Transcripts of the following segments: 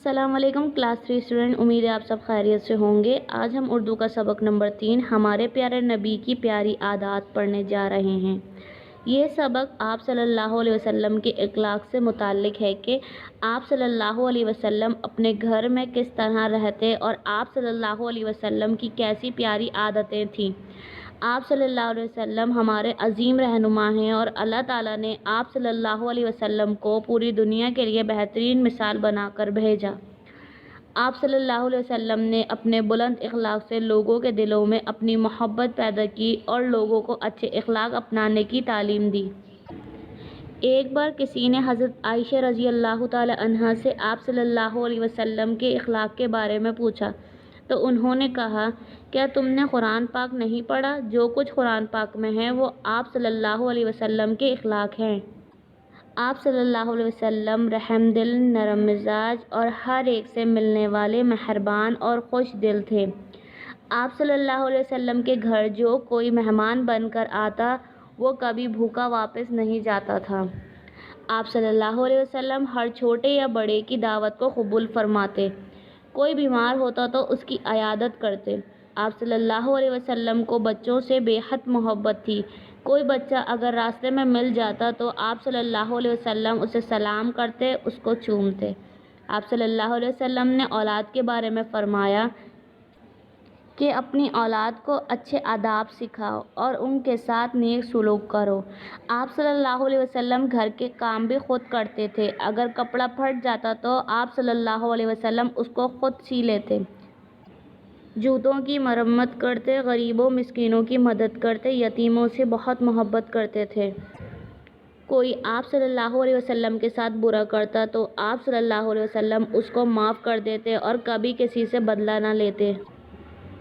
السلام علیکم class 3 student, امید ہے آپ سب خیریت سے ہوں گے۔ آج ہم اردو کا سبق نمبر 3 ہمارے پیارے نبی کی پیاری عادات پڑھنے جا رہے ہیں۔ یہ سبق آپ صلی اللہ علیہ وسلم کے اخلاق سے متعلق ہے کہ آپ صلی اللہ علیہ وسلم اپنے گھر میں کس طرح رہتے اور آپ صلی اللہ علیہ وسلم کی کیسی پیاری عادتیں تھیں۔ آپ صلی اللہ علیہ وسلم ہمارے عظیم رہنما ہیں اور اللہ تعالیٰ نے آپ صلی اللہ علیہ وسلم کو پوری دنیا کے لیے بہترین مثال بنا کر بھیجا۔ آپ صلی اللہ علیہ وسلم نے اپنے بلند اخلاق سے لوگوں کے دلوں میں اپنی محبت پیدا کی اور لوگوں کو اچھے اخلاق اپنانے کی تعلیم دی۔ ایک بار کسی نے حضرت عائشہ رضی اللہ تعالی عنہا سے آپ صلی اللہ علیہ وسلم کے اخلاق کے بارے میں پوچھا تو انہوں نے کہا، کیا تم نے قرآن پاک نہیں پڑھا؟ جو کچھ قرآن پاک میں ہے وہ آپ صلی اللہ علیہ وسلم کے اخلاق ہیں۔ آپ صلی اللہ علیہ وسلم رحم دل، نرم مزاج اور ہر ایک سے ملنے والے مہربان اور خوش دل تھے۔ آپ صلی اللہ علیہ وسلم کے گھر جو کوئی مہمان بن کر آتا وہ کبھی بھوکا واپس نہیں جاتا تھا۔ آپ صلی اللہ علیہ وسلم ہر چھوٹے یا بڑے کی دعوت کو قبول فرماتے۔ کوئی بیمار ہوتا تو اس کی عیادت کرتے۔ آپ صلی اللہ علیہ وسلم کو بچوں سے بے حد محبت تھی۔ کوئی بچہ اگر راستے میں مل جاتا تو آپ صلی اللہ علیہ وسلم اسے سلام کرتے، اس کو چومتے۔ آپ صلی اللہ علیہ وسلم نے اولاد کے بارے میں فرمایا کہ اپنی اولاد کو اچھے آداب سکھاؤ اور ان کے ساتھ نیک سلوک کرو۔ آپ صلی اللہ علیہ وسلم گھر کے کام بھی خود کرتے تھے۔ اگر کپڑا پھٹ جاتا تو آپ صلی اللہ علیہ وسلم اس کو خود سی لیتے۔ جوتوں کی مرمت کرتے، غریبوں مسکینوں کی مدد کرتے، یتیموں سے بہت محبت کرتے تھے۔ کوئی آپ صلی اللہ علیہ وسلم کے ساتھ برا کرتا تو آپ صلی اللہ علیہ وسلم اس کو معاف کر دیتے اور کبھی کسی سے بدلہ نہ لیتے۔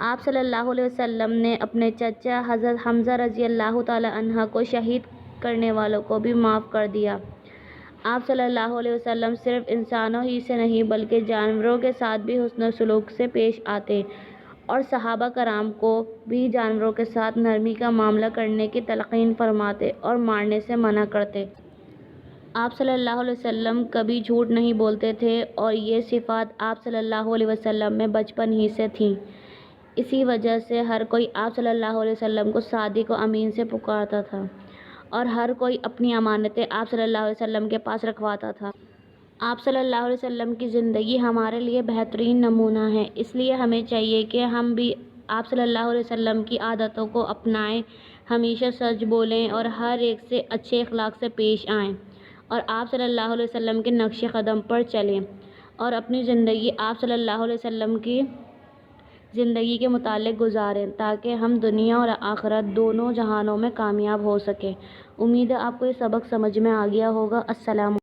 آپ صلی اللہ علیہ وسلم نے اپنے چچا حضرت حمزہ رضی اللہ تعالی عنہ کو شہید کرنے والوں کو بھی معاف کر دیا۔ آپ صلی اللہ علیہ وسلم صرف انسانوں ہی سے نہیں بلکہ جانوروں کے ساتھ بھی حسن سلوک سے پیش آتے اور صحابہ کرام کو بھی جانوروں کے ساتھ نرمی کا معاملہ کرنے کی تلقین فرماتے اور مارنے سے منع کرتے۔ آپ صلی اللہ علیہ وسلم کبھی جھوٹ نہیں بولتے تھے اور یہ صفات آپ صلی اللہ علیہ وسلم میں بچپن ہی سے تھیں۔ اسی وجہ سے ہر کوئی آپ صلی اللہ علیہ وسلم کو صادق و امین سے پکارتا تھا اور ہر کوئی اپنی امانتیں آپ صلی اللہ علیہ وسلم کے پاس رکھواتا تھا۔ آپ صلی اللہ علیہ وسلم کی زندگی ہمارے لیے بہترین نمونہ ہے، اس لیے ہمیں چاہیے کہ ہم بھی آپ صلی اللہ علیہ وسلم کی عادتوں کو اپنائیں، ہمیشہ سچ بولیں اور ہر ایک سے اچھے اخلاق سے پیش آئیں اور آپ صلی اللہ علیہ وسلم کے نقش قدم پر چلیں اور اپنی زندگی آپ صلی اللہ علیہ وسلم کی زندگی کے مطابق گزاریں تاکہ ہم دنیا اور آخرت دونوں جہانوں میں کامیاب ہو سکیں۔ امید ہے آپ کو یہ سبق سمجھ میں آ گیا ہوگا۔ السلام